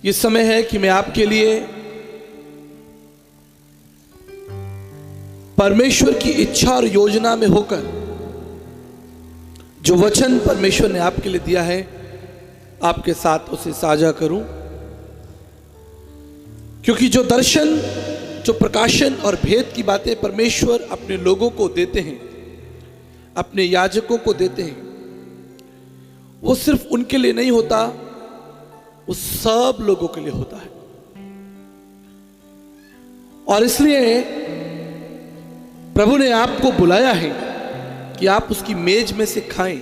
ये समय है कि मैं आपके लिए परमेश्वर की इच्छा और योजना में होकर जो वचन परमेश्वर ने आपके लिए दिया है आपके साथ उसे साझा करूं, क्योंकि जो दर्शन, जो प्रकाशन और भेद की बातें परमेश्वर अपने लोगों को देते हैं, अपने याजकों को देते हैं, वो सिर्फ उनके लिए नहीं होता, वो सब लोगों के लिए होता है। और इसलिए प्रभु ने आपको बुलाया है कि आप उसकी मेज में से खाएं।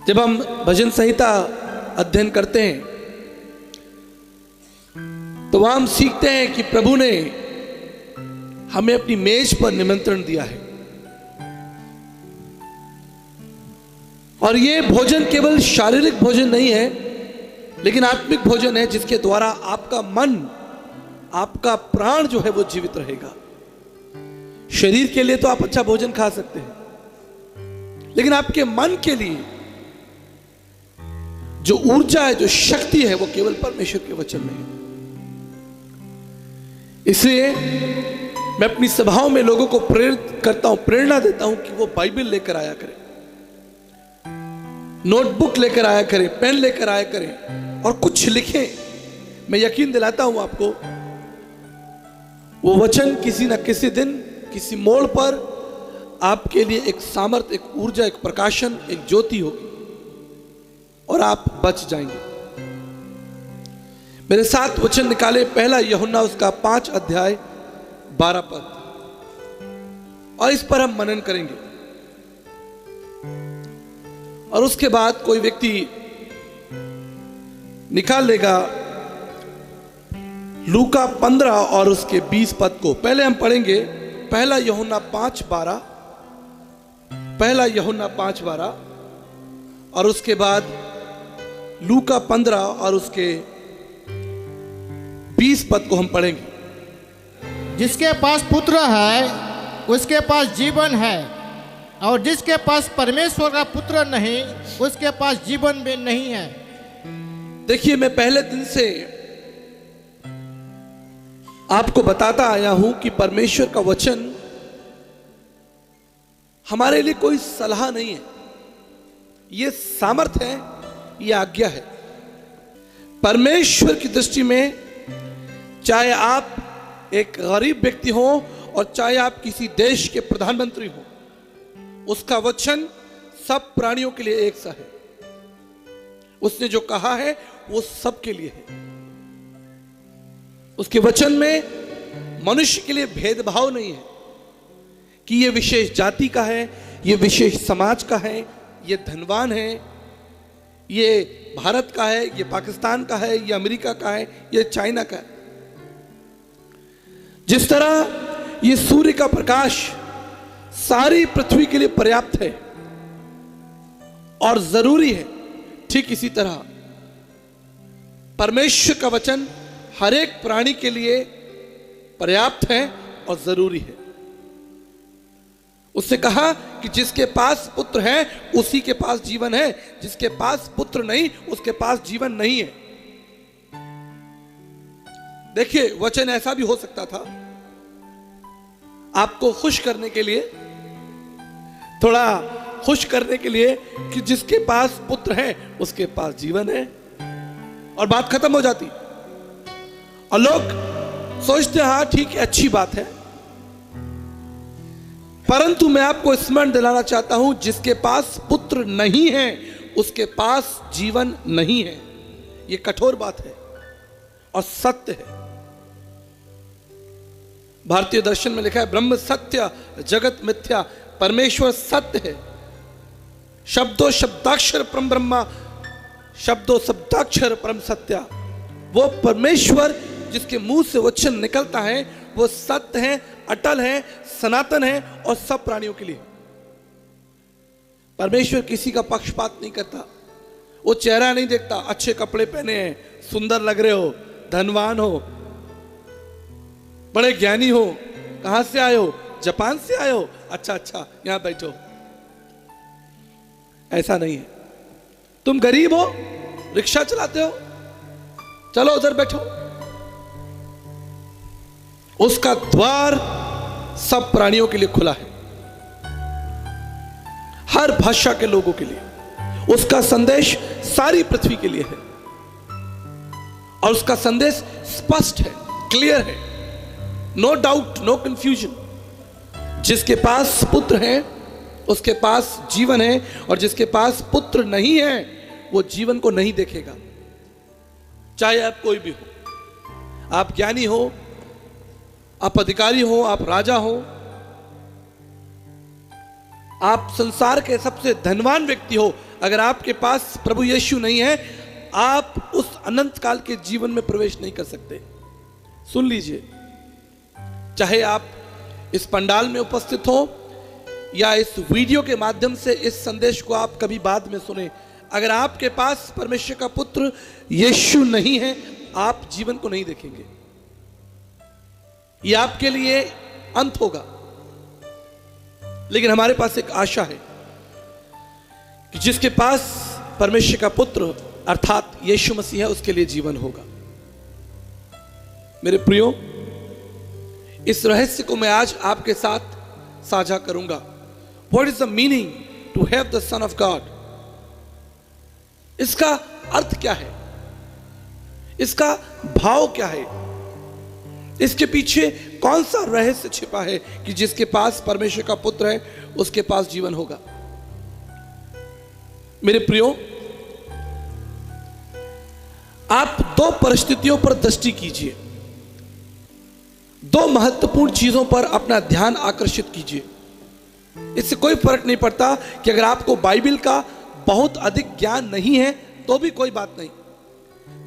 जब हम भजन संहिता अध्ययन करते हैं तो वहां हम सीखते हैं कि प्रभु ने हमें अपनी मेज पर निमंत्रण दिया है। और ये भोजन केवल शारीरिक भोजन नहीं है, लेकिन आत्मिक भोजन है, जिसके द्वारा आपका मन, आपका प्राण जो है वो जीवित रहेगा। शरीर के लिए तो आप अच्छा भोजन खा सकते हैं, लेकिन आपके मन के लिए जो ऊर्जा है, जो शक्ति है, वो केवल परमेश्वर के वचन में है। इसलिए मैं अपनी सभाओं में लोगों को प्रेरित करता हूं, प्रेरणा देता हूं कि वो बाइबल लेकर आया करें, नोटबुक लेकर आया करें, पेन लेकर आया करें और कुछ लिखें। मैं यकीन दिलाता हूं आपको, वो वचन किसी न किसी दिन, किसी मोड़ पर आपके लिए एक सामर्थ, एक ऊर्जा, एक प्रकाशन, एक ज्योति होगी और आप बच जाएंगे। मेरे साथ वचन निकाले, पहला यूहन्ना उसका 5 अध्याय 12 पद, और इस पर हम मनन करेंगे। और उसके बाद कोई व्यक्ति निकाल लेगा लूका 15 और उसके 20 पद को। पहले हम पढ़ेंगे पहला यूहन्ना 5:12, पहला यूहन्ना 5:12, और उसके बाद लूका 15 और उसके 20 पद को हम पढ़ेंगे। जिसके पास पुत्र है उसके पास जीवन है, और जिसके पास परमेश्वर का पुत्र नहीं उसके पास जीवन भी नहीं है। देखिए, मैं पहले दिन से आपको बताता आया हूं कि परमेश्वर का वचन हमारे लिए कोई सलाह नहीं है, यह सामर्थ है, यह आज्ञा है। परमेश्वर की दृष्टि में चाहे आप एक गरीब व्यक्ति हो और चाहे आप किसी देश के प्रधानमंत्री हो, उसका वचन सब प्राणियों के लिए एक सा है। उसने जो कहा है वो सबके लिए है। उसके वचन में मनुष्य के लिए भेदभाव नहीं है कि ये विशेष जाति का है, ये विशेष समाज का है, ये धनवान है, ये भारत का है, ये पाकिस्तान का है, ये अमेरिका का है, ये चाइना का है। जिस तरह ये सूर्य का प्रकाश सारी पृथ्वी के लिए पर्याप्त है और जरूरी है, ठीक इसी तरह परमेश्वर का वचन हर एक प्राणी के लिए पर्याप्त है और जरूरी है। उसने कहा कि जिसके पास पुत्र है उसी के पास जीवन है, जिसके पास पुत्र नहीं उसके पास जीवन नहीं है। देखिए, वचन ऐसा भी हो सकता था आपको खुश करने के लिए, थोड़ा खुश करने के लिए, कि जिसके पास पुत्र है उसके पास जीवन है, और बात खत्म हो जाती। और लोग सोचते हैं हाँ ठीक है, अच्छी बात है। परंतु मैं आपको स्मरण दिलाना चाहता हूं, जिसके पास पुत्र नहीं है उसके पास जीवन नहीं है। यह कठोर बात है और सत्य है। भारतीय दर्शन में लिखा है, ब्रह्म सत्य जगत मिथ्या, परमेश्वर सत्य है। शब्दों शब्दाक्षर परम ब्रह्मा, शब्दों शब्दाक्षर परम सत्या। वो परमेश्वर जिसके मुंह से वचन निकलता है वो सत्य है, अटल है, सनातन है और सब प्राणियों के लिए। परमेश्वर किसी का पक्षपात नहीं करता। वो चेहरा नहीं देखता, अच्छे कपड़े पहने हैं, सुंदर लग रहे हो, धनवान हो, बड़े ज्ञानी हो, कहां से आए हो, जापान से आए हो, अच्छा अच्छा यहां बैठो। ऐसा नहीं है। तुम गरीब हो, रिक्शा चलाते हो, चलो उधर बैठो। उसका द्वार सब प्राणियों के लिए खुला है, हर भाषा के लोगों के लिए। उसका संदेश सारी पृथ्वी के लिए है और उसका संदेश स्पष्ट है, क्लियर है, नो डाउट, नो कंफ्यूजन। जिसके पास पुत्र है उसके पास जीवन है, और जिसके पास पुत्र नहीं है वो जीवन को नहीं देखेगा। चाहे आप कोई भी हो, आप ज्ञानी हो, आप अधिकारी हो, आप राजा हो, आप संसार के सबसे धनवान व्यक्ति हो, अगर आपके पास प्रभु यीशु नहीं है, आप उस अनंत काल के जीवन में प्रवेश नहीं कर सकते। सुन लीजिए, चाहे आप इस पंडाल में उपस्थित हो या इस वीडियो के माध्यम से इस संदेश को आप कभी बाद में सुने, अगर आपके पास परमेश्वर का पुत्र यीशु नहीं है, आप जीवन को नहीं देखेंगे। यह आपके लिए अंत होगा। लेकिन हमारे पास एक आशा है कि जिसके पास परमेश्वर का पुत्र अर्थात यीशु मसीह है, उसके लिए जीवन होगा। मेरे प्रियो, इस रहस्य को मैं आज आपके साथ साझा करूंगा। What is the meaning to have the Son of God? इसका अर्थ क्या है, इसका भाव क्या है, इसके पीछे कौन सा रहस्य छिपा है कि जिसके पास परमेश्वर का पुत्र है उसके पास जीवन होगा। मेरे प्रियो, आप दो परिस्थितियों पर दृष्टि कीजिए, दो महत्वपूर्ण चीजों पर अपना ध्यान आकर्षित कीजिए। इससे कोई फर्क नहीं पड़ता कि अगर आपको बाइबल का बहुत अधिक ज्ञान नहीं है तो भी कोई बात नहीं।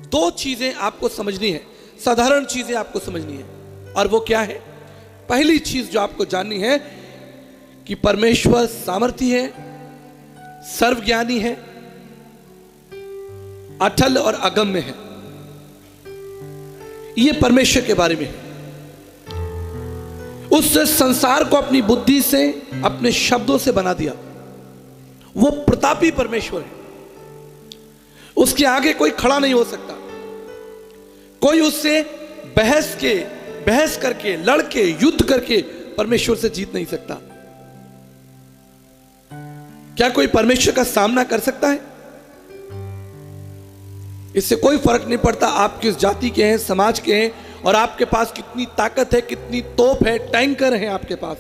दो चीजें आपको समझनी है, साधारण चीजें आपको समझनी है, और वो क्या है? पहली चीज जो आपको जाननी है कि परमेश्वर सामर्थी है, सर्वज्ञानी है, अटल और अगम्य है। यह परमेश्वर के बारे में है। उस संसार को अपनी बुद्धि से, अपने शब्दों से बना दिया। वो प्रतापी परमेश्वर है, उसके आगे कोई खड़ा नहीं हो सकता। कोई उससे बहस करके, लड़के, युद्ध करके परमेश्वर से जीत नहीं सकता। क्या कोई परमेश्वर का सामना कर सकता है? इससे कोई फर्क नहीं पड़ता आप किस जाति के हैं, समाज के हैं, और आपके पास कितनी ताकत है, कितनी तोप है, टैंकर है आपके पास,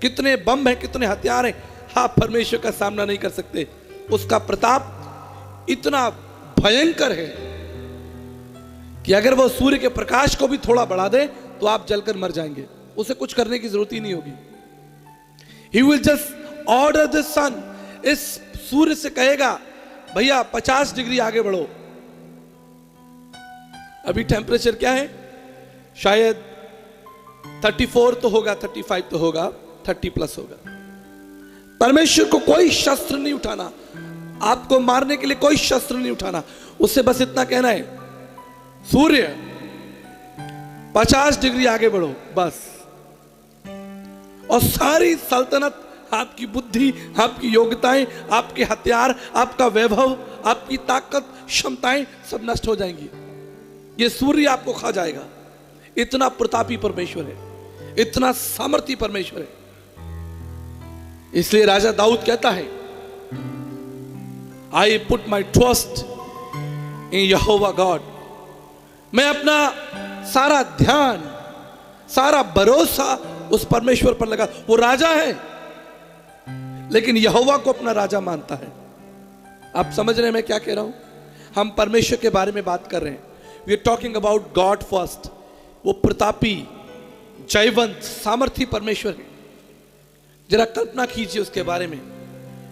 कितने बम है, कितने हथियार हैं, आप परमेश्वर का सामना नहीं कर सकते। उसका प्रताप इतना भयंकर है कि अगर वो सूर्य के प्रकाश को भी थोड़ा बढ़ा दे तो आप जलकर मर जाएंगे। उसे कुछ करने की जरूरत ही नहीं होगी। He will just order the sun। इस सूर्य से कहेगा, भैया 50 डिग्री आगे बढ़ो। अभी टेम्परेचर क्या है? शायद 34 तो होगा, 35 तो होगा, 30 प्लस होगा। परमेश्वर को कोई शस्त्र नहीं उठाना, आपको मारने के लिए कोई शस्त्र नहीं उठाना। उससे बस इतना कहना है, सूर्य 50 डिग्री आगे बढ़ो, बस। और सारी सल्तनत, आपकी बुद्धि, आपकी योग्यताएं, आपके हथियार, आपका वैभव, आपकी ताकत, क्षमताएं सब नष्ट हो जाएंगी। ये सूर्य आपको खा जाएगा। इतना प्रतापी परमेश्वर है, इतना सामर्थी परमेश्वर है। इसलिए राजा दाऊद कहता है, I put my trust in Jehovah God. मैं अपना सारा ध्यान, सारा भरोसा उस परमेश्वर पर लगा। वो राजा है लेकिन यहोवा को अपना राजा मानता है। आप समझ रहे हैं मैं क्या कह रहा हूं? हम परमेश्वर के बारे में बात कर रहे हैं। We are talking about God first. वो प्रतापी, जयवंत, सामर्थी परमेश्वर है। जरा कल्पना कीजिए उसके बारे में।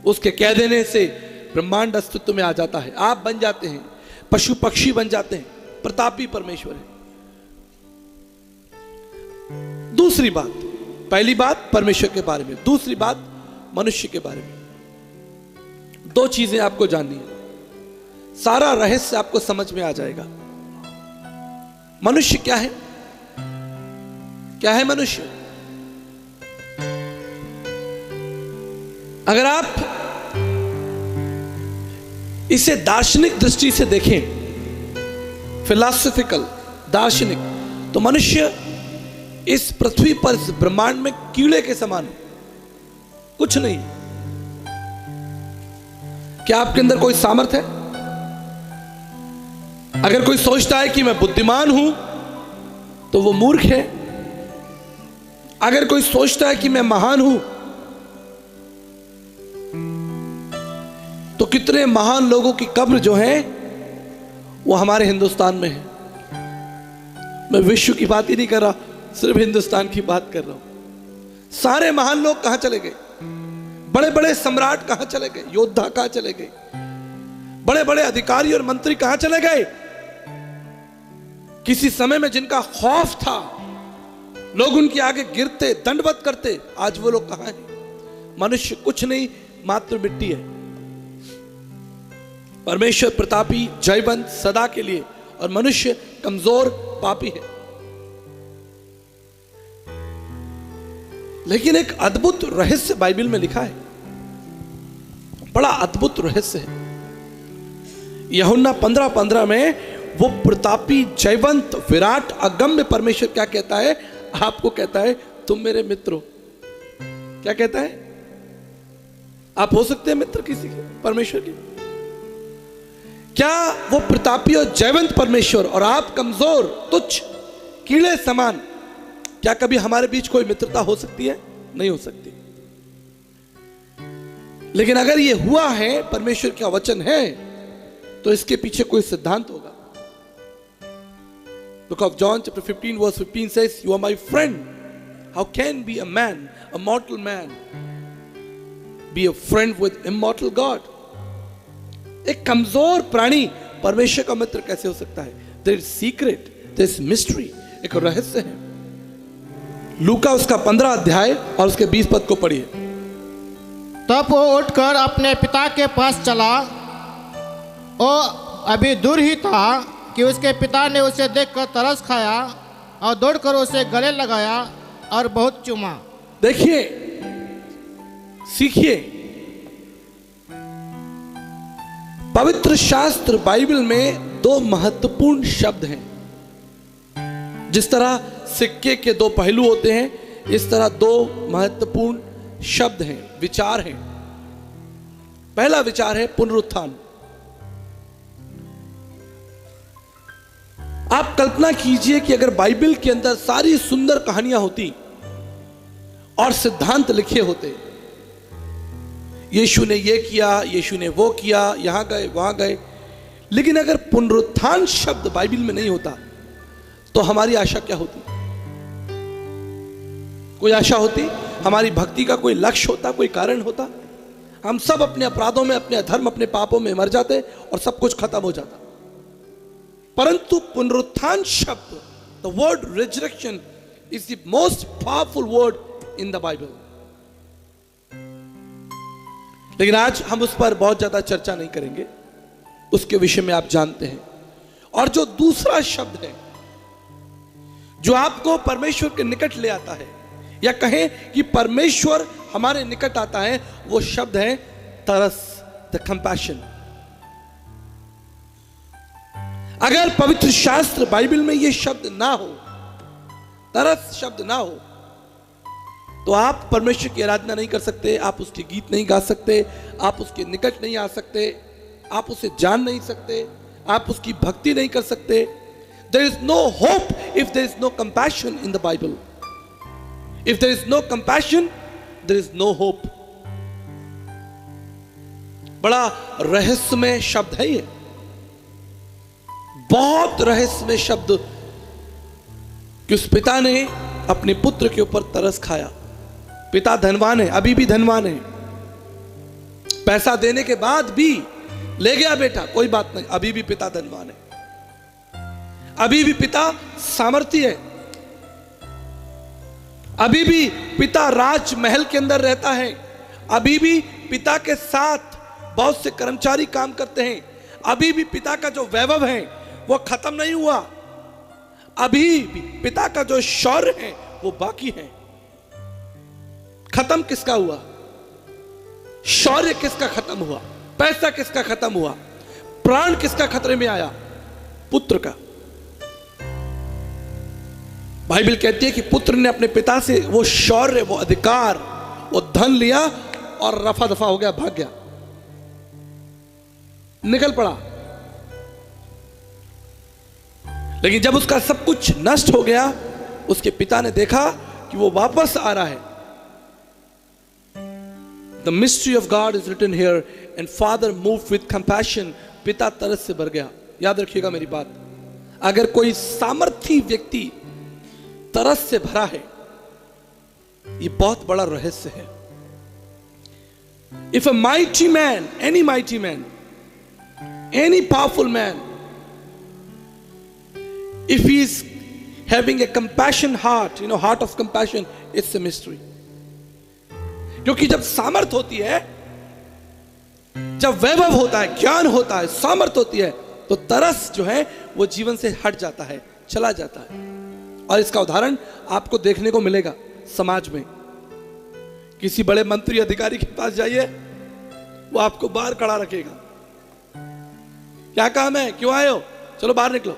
उसके कह देने से ब्रह्मांड अस्तित्व में आ जाता है, आप बन जाते हैं, पशु पक्षी बन जाते हैं। प्रतापी परमेश्वर है। दूसरी बात, पहली बात परमेश्वर के बारे में, दूसरी बात मनुष्य के बारे में। दो चीजें आपको जाननी है, सारा रहस्य आपको समझ में आ जाएगा। मनुष्य क्या है? क्या है मनुष्य? अगर आप इसे दार्शनिक दृष्टि से देखें, फिलॉसफिकल, दार्शनिक, तो मनुष्य इस पृथ्वी पर, इस ब्रह्मांड में कीड़े के समान है, कुछ नहीं। क्या आपके अंदर कोई सामर्थ्य है? अगर कोई सोचता है कि मैं बुद्धिमान हूं तो वो मूर्ख है। अगर कोई सोचता है कि मैं महान हूं, तो कितने महान लोगों की कब्र जो है वो हमारे हिंदुस्तान में है। मैं विश्व की बात ही नहीं कर रहा, सिर्फ हिंदुस्तान की बात कर रहा हूं। सारे महान लोग कहां चले गए? बड़े बड़े सम्राट कहां चले गए? योद्धा कहां चले गए? बड़े बड़े अधिकारी और मंत्री कहां चले गए? किसी समय में जिनका खौफ था, लोग उनके आगे गिरते, दंडवत करते, आज वो लोग कहां हैं? मनुष्य कुछ नहीं, मात्र मिट्टी है। परमेश्वर प्रतापी, जयवंत सदा के लिए, और मनुष्य कमजोर, पापी है। लेकिन एक अद्भुत रहस्य बाइबल में लिखा है, बड़ा अद्भुत रहस्य है। यूहन्ना 15:15 में वो प्रतापी, जयवंत, विराट, अगम्य परमेश्वर क्या कहता है? आपको कहता है तुम मेरे मित्र हो। क्या कहता है? आप हो सकते हैं मित्र किसी के, परमेश्वर के। क्या वो प्रतापी और जयवंत परमेश्वर और आप कमजोर, तुच्छ, कीड़े समान, क्या कभी हमारे बीच कोई मित्रता हो सकती है? नहीं हो सकती। लेकिन अगर ये हुआ है, परमेश्वर का वचन है, तो इसके पीछे कोई सिद्धांत होगा। Book of John chapter 15 verse 15 says, "You are my friend." How can be a man, a mortal man, be a friend with immortal God? एक कमजोर प्राणी परमेश्वर का मित्र कैसे हो सकता है? There is secret, there is mystery, एक रहस्य है। लूका उसका 15 अध्याय और उसके 20 पद को पढ़िए। तब वो उठकर अपने पिता के पास चला। वो अभी दूर ही था कि उसके पिता ने उसे देखकर तरस खाया और दौड़कर उसे गले लगाया और बहुत चूमा। देखिए, सीखिए, पवित्र शास्त्र बाइबल में दो महत्वपूर्ण शब्द हैं। जिस तरह सिक्के के दो पहलू होते हैं, इस तरह दो महत्वपूर्ण शब्द हैं, विचार हैं। पहला विचार है पुनरुत्थान। आप कल्पना कीजिए कि अगर बाइबल के अंदर सारी सुंदर कहानियां होती और सिद्धांत लिखे होते, यीशु ने ये किया, यीशु ने वो किया, यहां गए, वहां गए, लेकिन अगर पुनरुत्थान शब्द बाइबल में नहीं होता तो हमारी आशा क्या होती? कोई आशा होती? हमारी भक्ति का कोई लक्ष्य होता, कोई कारण होता? हम सब अपने अपराधों में, अपने अधर्म, अपने पापों में मर जाते और सब कुछ खत्म हो जाता। परंतु पुनरुत्थान शब्द, the word resurrection, is the most powerful word in the Bible. लेकिन आज हम उस पर बहुत ज्यादा चर्चा नहीं करेंगे, उसके विषय में आप जानते हैं। और जो दूसरा शब्द है जो आपको परमेश्वर के निकट ले आता है, या कहें कि परमेश्वर हमारे निकट आता है, वो शब्द है तरस, द कंपैशन। अगर पवित्र शास्त्र बाइबल में ये शब्द ना हो, तरस शब्द ना हो, तो आप परमेश्वर की आराधना नहीं कर सकते, आप उसके गीत नहीं गा सकते, आप उसके निकट नहीं आ सकते, आप उसे जान नहीं सकते, आप उसकी भक्ति नहीं कर सकते। There is no hope if there is no compassion in the Bible. If there is no compassion, there is no hope. बड़ा रहस्यमय शब्द है ये, बहुत रहस्यमय शब्द कि उस पिता ने अपने पुत्र के ऊपर तरस खाया। पिता धनवान है, अभी भी धनवान है, पैसा देने के बाद भी ले गया बेटा, कोई बात नहीं, अभी भी पिता धनवान है, अभी भी पिता सामर्थी है, अभी भी पिता राजमहल के अंदर रहता है, अभी भी पिता के साथ बहुत से कर्मचारी काम करते हैं, अभी भी पिता का जो वैभव है वो खत्म नहीं हुआ, अभी भी पिता का जो शौर्य है वो बाकी है। खत्म किसका हुआ? शौर्य किसका खत्म हुआ? पैसा किसका खत्म हुआ? प्राण किसका खतरे में आया? पुत्र का। बाइबल कहती है कि पुत्र ने अपने पिता से वो शौर्य, वो अधिकार, वो धन लिया और रफा दफा हो गया, भाग गया, निकल पड़ा। लेकिन जब उसका सब कुछ नष्ट हो गया, उसके पिता ने देखा कि वो वापस आ रहा है। The mystery of God is written here, and father moved with compassion. पिता तरस से भर गया। याद रखिएगा मेरी बात, अगर कोई सामर्थी व्यक्ति तरस से भरा है, ये बहुत बड़ा रहस्य है। If a mighty man, any mighty man, any powerful man, if he is having a compassion heart, you know, heart of compassion, it's a mystery. क्योंकि जब सामर्थ होती है, जब वैभव होता है, ज्ञान होता है, सामर्थ होती है, तो तरस जो है वो जीवन से हट जाता है, चला जाता है। और इसका उदाहरण आपको देखने को मिलेगा समाज में। किसी बड़े मंत्री अधिकारी के पास जाइए, वो आपको बाहर खड़ा रखेगा। क्या काम है, क्यों आए हो, चलो बाहर निकलो।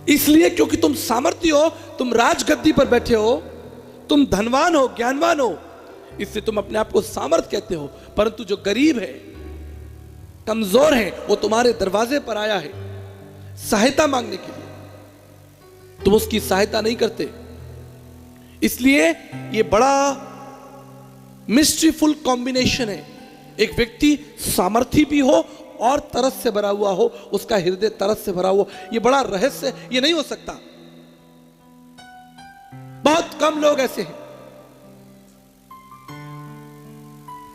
इसलिए क्योंकि तुम सामर्थ्य हो, तुम राजगद्दी पर बैठे हो, तुम धनवान हो, ज्ञानवान हो, इससे तुम अपने आप को सामर्थ कहते हो। परंतु जो गरीब है, कमजोर है, वो तुम्हारे दरवाजे पर आया है सहायता मांगने के लिए, तुम उसकी सहायता नहीं करते। इसलिए ये बड़ा मिस्ट्रीफुल कॉम्बिनेशन है। एक व्यक्ति सामर्थी भी हो और तरस से भरा हुआ हो, उसका हृदय तरस से भरा हुआ, ये बड़ा रहस्य, ये नहीं हो सकता। बहुत कम लोग ऐसे हैं।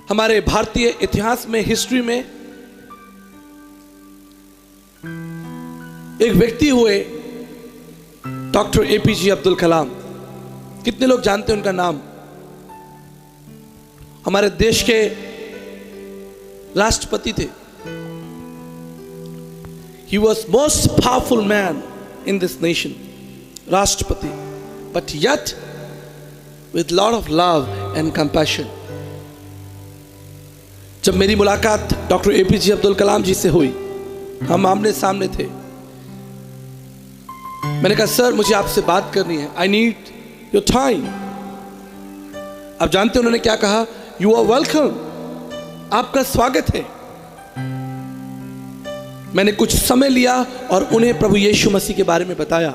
हमारे भारतीय इतिहास में, हिस्ट्री में एक व्यक्ति हुए, डॉक्टर एपीजे अब्दुल कलाम। कितने लोग जानते हैं उनका नाम? हमारे देश के राष्ट्रपति थे। He was most powerful man in this nation, राष्ट्रपति, but yet with lot of love and compassion. जब मेरी मुलाकात डॉक्टर एपीजे अब्दुल कलाम जी से हुई, हम आमने सामने थे। मैंने कहा, सर मुझे आपसे बात करनी है, आई नीड योर टाइम। आप जानते हैं उन्होंने क्या कहा? यू आर वेलकम, आपका स्वागत है। मैंने कुछ समय लिया और उन्हें प्रभु यीशु मसीह के बारे में बताया।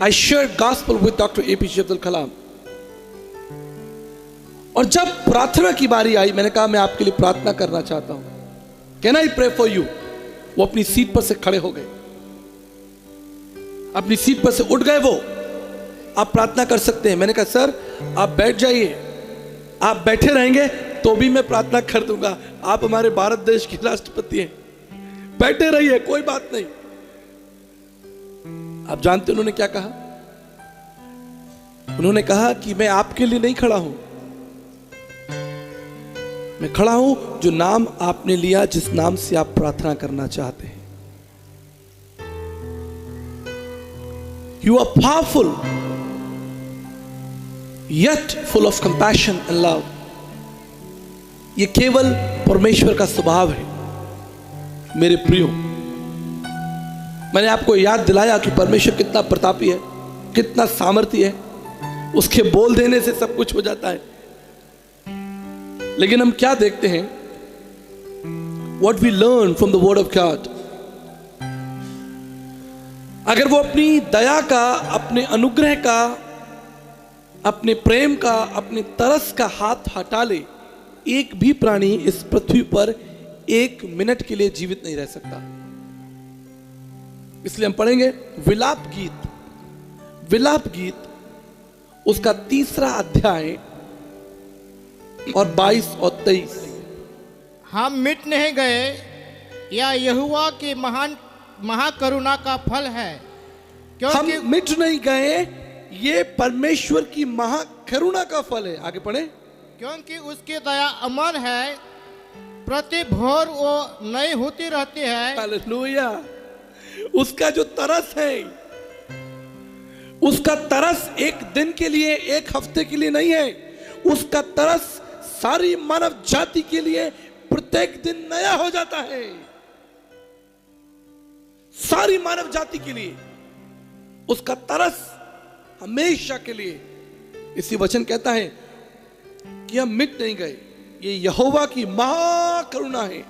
I shared gospel with doctor APJ Abdul Kalam. और जब प्रार्थना की बारी आई, मैंने कहा मैं आपके लिए प्रार्थना करना चाहता हूं, can I pray for you? वो अपनी सीट पर से खड़े हो गए, अपनी सीट पर से उठ गए। वो, आप प्रार्थना कर सकते हैं। मैंने कहा, सर आप बैठ जाइए, आप बैठे रहेंगे तो भी मैं प्रार्थना कर दूंगा, आप हमारे भारत देश के राष्ट्रपति हैं, बैठे रहिए, कोई बात नहीं। आप जानते उन्होंने क्या कहा? उन्होंने कहा कि मैं आपके लिए नहीं खड़ा हूं, मैं खड़ा हूं जो नाम आपने लिया, जिस नाम से आप प्रार्थना करना चाहते हैं। You are powerful, yet full of compassion and love. ये केवल परमेश्वर का स्वभाव है मेरे प्रियो। मैंने आपको याद दिलाया कि परमेश्वर कितना प्रतापी है, कितना सामर्थी है, उसके बोल देने से सब कुछ हो जाता है। लेकिन हम क्या देखते हैं? What we learn from the word of God. अगर वो अपनी दया का, अपने अनुग्रह का, अपने प्रेम का, अपने तरस का हाथ हटा ले, एक भी प्राणी इस पृथ्वी पर एक मिनट के लिए जीवित नहीं रह सकता। इसलिए हम पढ़ेंगे विलाप गीत, विलाप गीत उसका 3 अध्याय और 22 और 23। हम मिट नहीं गए, या यहोवा की महान महाकरुणा का फल है, क्योंकि हम मिट नहीं गए, ये परमेश्वर की महाकरुणा का फल है। आगे पढ़े। क्योंकि उसकी दया अमर है, प्रति भोर वो नई होती रहती है। हालेलुया। उसका जो तरस है, उसका तरस एक दिन के लिए, एक हफ्ते के लिए नहीं है, उसका तरस सारी मानव जाति के लिए प्रत्येक दिन नया हो जाता है सारी मानव जाति के लिए, उसका तरस हमेशा के लिए। इसी वचन कहता है कि हम मिट नहीं गए, ये यहोवा की महाकरुणा है,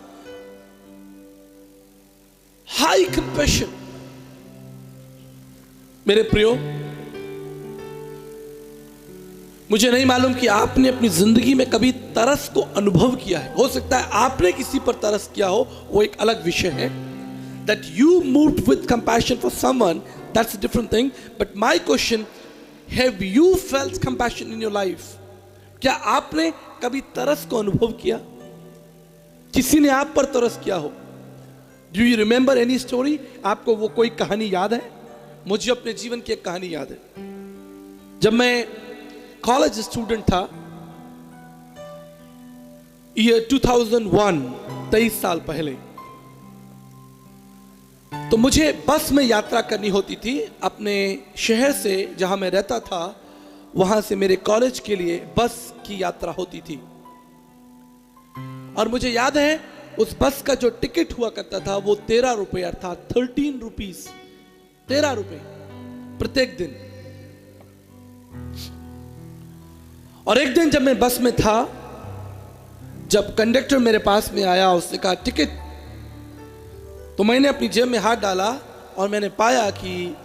हाई कंपैशन। मेरे प्रियो, मुझे नहीं मालूम कि आपने अपनी जिंदगी में कभी तरस को अनुभव किया है। हो सकता है आपने किसी पर तरस किया हो, वो एक अलग विषय है। That you moved with compassion for someone, that's a different thing. But my question, have you felt compassion in your life? क्या आपने कभी तरस को अनुभव किया? किसी ने आप पर तरस किया हो? Do you remember any story? आपको वो कोई कहानी याद है? मुझे अपने जीवन की एक कहानी याद है। जब मैं कॉलेज स्टूडेंट था, ईयर 2001, 23 साल पहले, तो मुझे बस में यात्रा करनी होती थी। अपने शहर से, जहां मैं रहता था, वहां से मेरे कॉलेज के लिए बस की यात्रा होती थी। और मुझे याद है उस बस का जो टिकट हुआ करता था वो 13 रुपये, अर्थात 13 रुपीज, 13 रुपये प्रत्येक दिन। और एक दिन जब मैं बस में था, जब कंडक्टर मेरे पास में आया, उसने कहा टिकट, तो मैंने अपनी जेब में हाथ डाला और मैंने पाया कि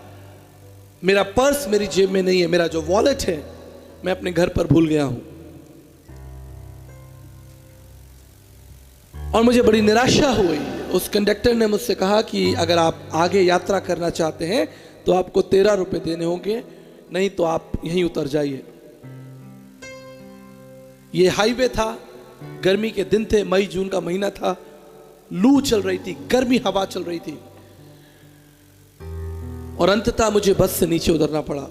मेरा पर्स मेरी जेब में नहीं है, मेरा जो वॉलेट है मैं अपने घर पर भूल गया हूं। और मुझे बड़ी निराशा हुई। उस कंडक्टर ने मुझसे कहा कि अगर आप आगे यात्रा करना चाहते हैं तो आपको 13 रुपए देने होंगे, नहीं तो आप यहीं उतर जाइए। ये हाईवे था, गर्मी के दिन थे, मई जून का महीना था, लू चल रही थी, गर्मी हवा चल रही थी, और अंततः मुझे बस से नीचे उतरना पड़ा।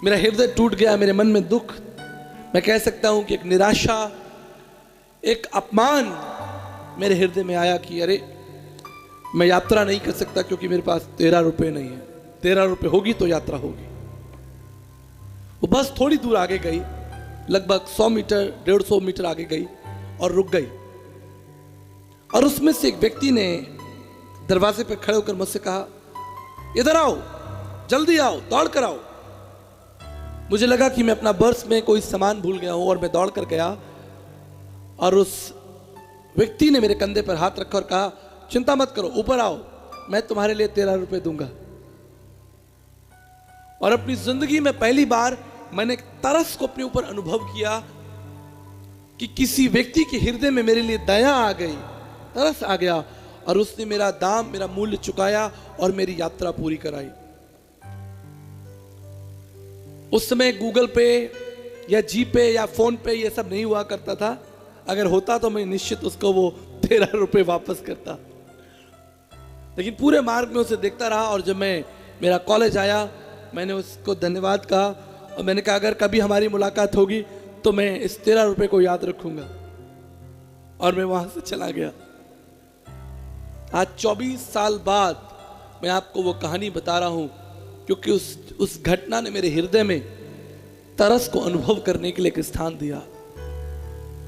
मेरा हृदय टूट गया, मेरे मन में दुख, मैं कह सकता हूं कि एक निराशा, एक अपमान मेरे हृदय में आया कि अरे मैं यात्रा नहीं कर सकता क्योंकि मेरे पास 13 रुपए नहीं है। 13 रुपए होगी तो यात्रा होगी। वो बस थोड़ी दूर आगे गई, लगभग 100 मीटर 150 मीटर आगे गई और रुक गई। और उसमें से एक व्यक्ति ने दरवाजे पर खड़े होकर मुझसे कहा, इधर आओ, जल्दी आओ, दौड़ कर आओ। मुझे लगा कि मैं अपना पर्स में कोई सामान भूल गया हूं, और मैं दौड़ कर गया और उस व्यक्ति ने मेरे कंधे पर हाथ रखा और कहा, चिंता मत करो, ऊपर आओ, मैं तुम्हारे लिए 13 रुपए दूंगा। और अपनी जिंदगी में पहली बार मैंने तरस को अपने ऊपर अनुभव किया कि किसी व्यक्ति के हृदय में मेरे लिए दया आ गई, तरस आ गया, और उसने मेरा दाम, मेरा मूल्य चुकाया और मेरी यात्रा पूरी कराई। उस समय गूगल पे या जी पे या फोन पे ये सब नहीं हुआ करता था। अगर होता तो मैं निश्चित उसको वो 13 रुपए वापस करता। लेकिन पूरे मार्ग में उसे देखता रहा, और जब मैं मेरा कॉलेज आया, मैंने उसको धन्यवाद कहा और मैंने कहा अगर कभी हमारी मुलाकात होगी तो मैं इस 13 रुपए को याद रखूंगा। और मैं वहां से चला गया। आज 24 साल बाद मैं आपको वो कहानी बता रहा हूं, क्योंकि उस घटना ने मेरे हृदय में तरस को अनुभव करने के लिए एक स्थान दिया।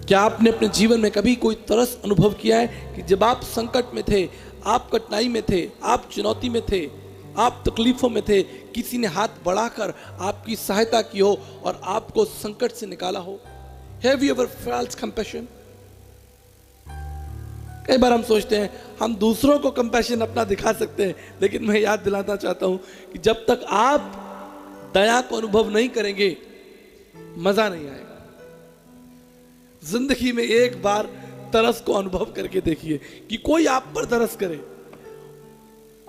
क्या आपने अपने जीवन में कभी कोई तरस अनुभव किया है कि जब आप संकट में थे, आप कठिनाई में थे, आप चुनौती में थे, आप तकलीफों में थे, किसी ने हाथ बढ़ाकर आपकी सहायता की हो और आपको संकट से निकाला हो? Have you ever felt compassion? कई बार हम सोचते हैं हम दूसरों को कंपैशन अपना दिखा सकते हैं, लेकिन मैं याद दिलाना चाहता हूं कि जब तक आप दया को अनुभव नहीं करेंगे, मजा नहीं आएगा। जिंदगी में एक बार तरस को अनुभव करके देखिए कि कोई आप पर तरस करे।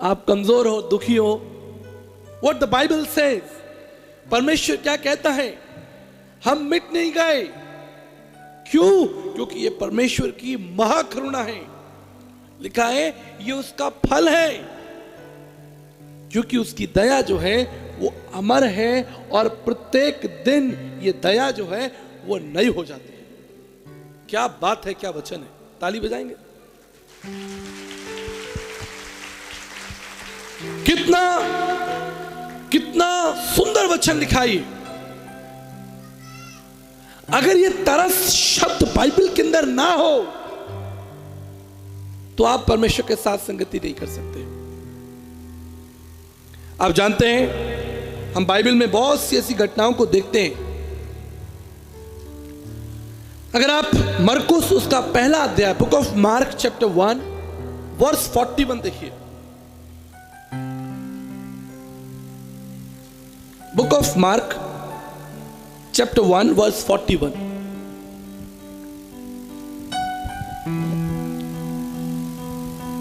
आप कमजोर हो, दुखी हो, What the Bible says, परमेश्वर क्या कहता है? हम मिट नहीं गए। क्यों? क्योंकि ये परमेश्वर की महाकरुणा है। लिखा है ये उसका फल है, क्योंकि उसकी दया जो है वो अमर है, और प्रत्येक दिन ये दया जो है वो नई हो जाती है। क्या बात है, क्या वचन है। ताली बजाएंगे। कितना कितना सुंदर वचन लिखा है। अगर ये तरस शब्द बाइबल के अंदर ना हो तो आप परमेश्वर के साथ संगति नहीं कर सकते। आप जानते हैं हम बाइबल में बहुत सी ऐसी घटनाओं को देखते हैं। अगर आप मरकुस उसका पहला अध्याय book of Mark chapter 1 verse 41 देखिए। Book of Mark chapter 1 verse 41।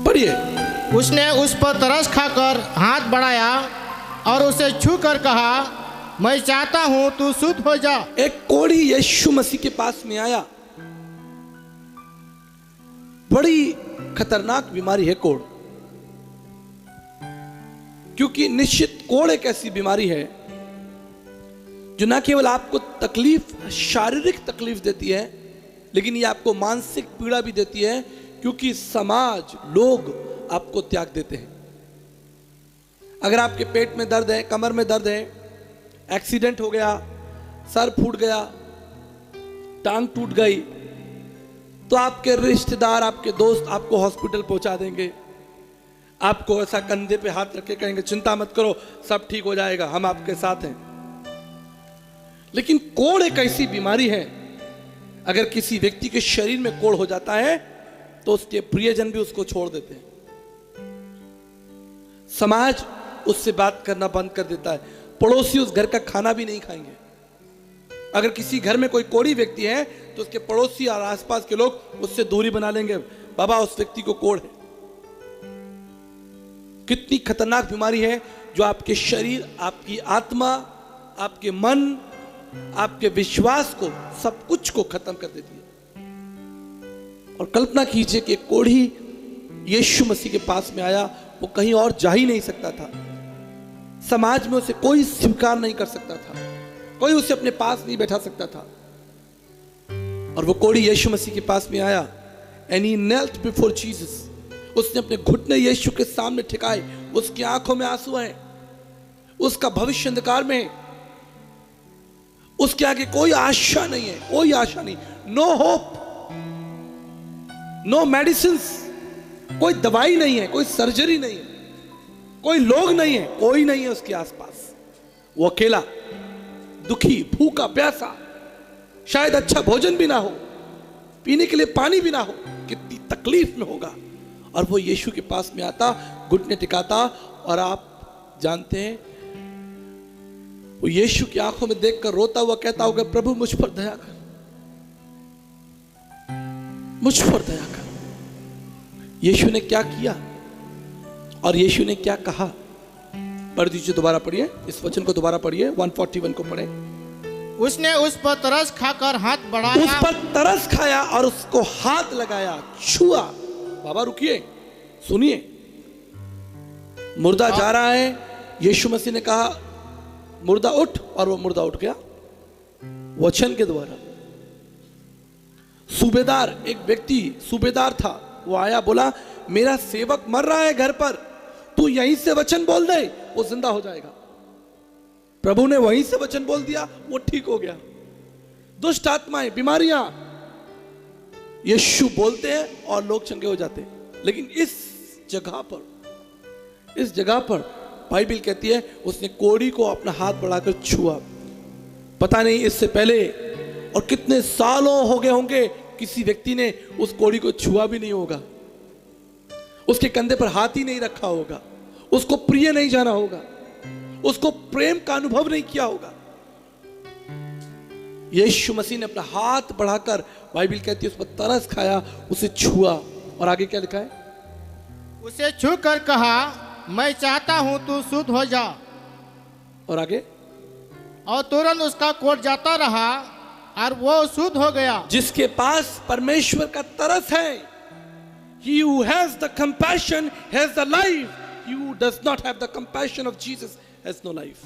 पढ़िए। उसने उस पर तरस खाकर हाथ बढ़ाया और उसे छू कर कहा, मैं चाहता हूं तू शुद्ध हो जा। एक कोढ़ी यीशु मसीह के पास में आया। बड़ी खतरनाक बीमारी है कोढ़, क्योंकि निश्चित कोढ़ एक ऐसी बीमारी है जो ना केवल आपको तकलीफ, शारीरिक तकलीफ देती है, लेकिन ये आपको मानसिक पीड़ा भी देती है, क्योंकि समाज, लोग आपको त्याग देते हैं। अगर आपके पेट में दर्द है, कमर में दर्द है, एक्सीडेंट हो गया, सर फूट गया, टांग टूट गई, तो आपके रिश्तेदार, आपके दोस्त आपको हॉस्पिटल पहुंचा देंगे। आपको ऐसा कंधे पे हाथ रख के कहेंगे, चिंता मत करो, सब ठीक हो जाएगा, हम आपके साथ हैं। लेकिन कोढ़ एक ऐसी बीमारी है, अगर किसी व्यक्ति के शरीर में कोढ़ हो जाता है तो उसके प्रियजन भी उसको छोड़ देते हैं। समाज उससे बात करना बंद कर देता है। पड़ोसी उस घर का खाना भी नहीं खाएंगे। अगर किसी घर में कोई कोढ़ी व्यक्ति है तो उसके पड़ोसी और आसपास के लोग उससे दूरी बना लेंगे, बाबा उस व्यक्ति को कोढ़ है। कितनी खतरनाक बीमारी है जो आपके शरीर, आपकी आत्मा, आपके मन, आपके विश्वास को, सब कुछ को खत्म कर देती है। और कल्पना कीजिए कि कोढ़ी यीशु मसीह के पास में आया, वो कहीं और जा ही नहीं सकता था। समाज में उसे कोई स्वीकार नहीं कर सकता था, कोई उसे अपने पास नहीं बैठा सकता था। और वो कोढ़ी यीशु मसीह के पास में आया, and he knelt before Jesus. उसने अपने घुटने यीशु के सामने ठिकाए। उसकी आंखों में आंसू हैं, उसका भविष्य अंधकार में है, उसके आगे कोई आशा नहीं है, कोई आशा नहीं। नो होप, नो मेडिसिन, कोई दवाई नहीं है, कोई सर्जरी नहीं है, कोई लोग नहीं है, कोई नहीं है उसके आसपास। वो अकेला, दुखी, भूखा, प्यासा, शायद अच्छा भोजन भी ना हो, पीने के लिए पानी भी ना हो, कितनी तकलीफ में होगा। और वो यीशु के पास में आता, घुटने टिकाता, और आप जानते हैं वो यीशु की आंखों में देखकर रोता हुआ कहता होगा, प्रभु मुझ पर दया कर, मुझ पर दया कर। यीशु ने क्या किया और यीशु ने क्या कहा? पढ़ दीजिए, दोबारा पढ़िए, इस वचन को दोबारा पढ़िए, 141 को पढ़े। उसने उस पर तरस खाकर हाथ बढ़ाया, उस पर तरस खाया और उसको हाथ लगाया, छुआ। बाबा रुकिए, सुनिए। मुर्दा जा रहा है, यीशु मसीह ने कहा मुर्दा उठ, और वो मुर्दा उठ गया वचन के द्वारा। सूबेदार, एक व्यक्ति सूबेदार था, वो आया, बोला मेरा सेवक मर रहा है घर पर, तू यहीं से वचन बोल दे, वो जिंदा हो जाएगा। प्रभु ने वहीं से वचन बोल दिया, वो ठीक हो गया। दुष्ट आत्माएं, बीमारियां, यीशु बोलते हैं और लोग चंगे हो जाते हैं। लेकिन इस जगह पर बाइबल कहती है उसने कोढ़ी को अपना हाथ बढ़ाकर छुआ। पता नहीं इससे पहले और कितने सालों हो गए होंगे किसी व्यक्ति ने उस कोढ़ी को छुआ भी नहीं होगा, उसके कंधे पर हाथ ही नहीं रखा होगा, उसको प्रिय नहीं जाना होगा, उसको प्रेम का अनुभव नहीं किया होगा। यीशु मसीह ने अपना हाथ बढ़ाकर, बाइबल कहती है, उस पर तरस खाया, उसे छुआ, और आगे क्या लिखा है? उसे छू कर कहा, मैं चाहता हूं तू शुद्ध हो जा। और आगे? और तुरंत उसका कोढ़ जाता रहा और वो शुद्ध हो गया। जिसके पास परमेश्वर का तरस है, he who has the compassion has the life, he who does not have the compassion of Jesus has no life।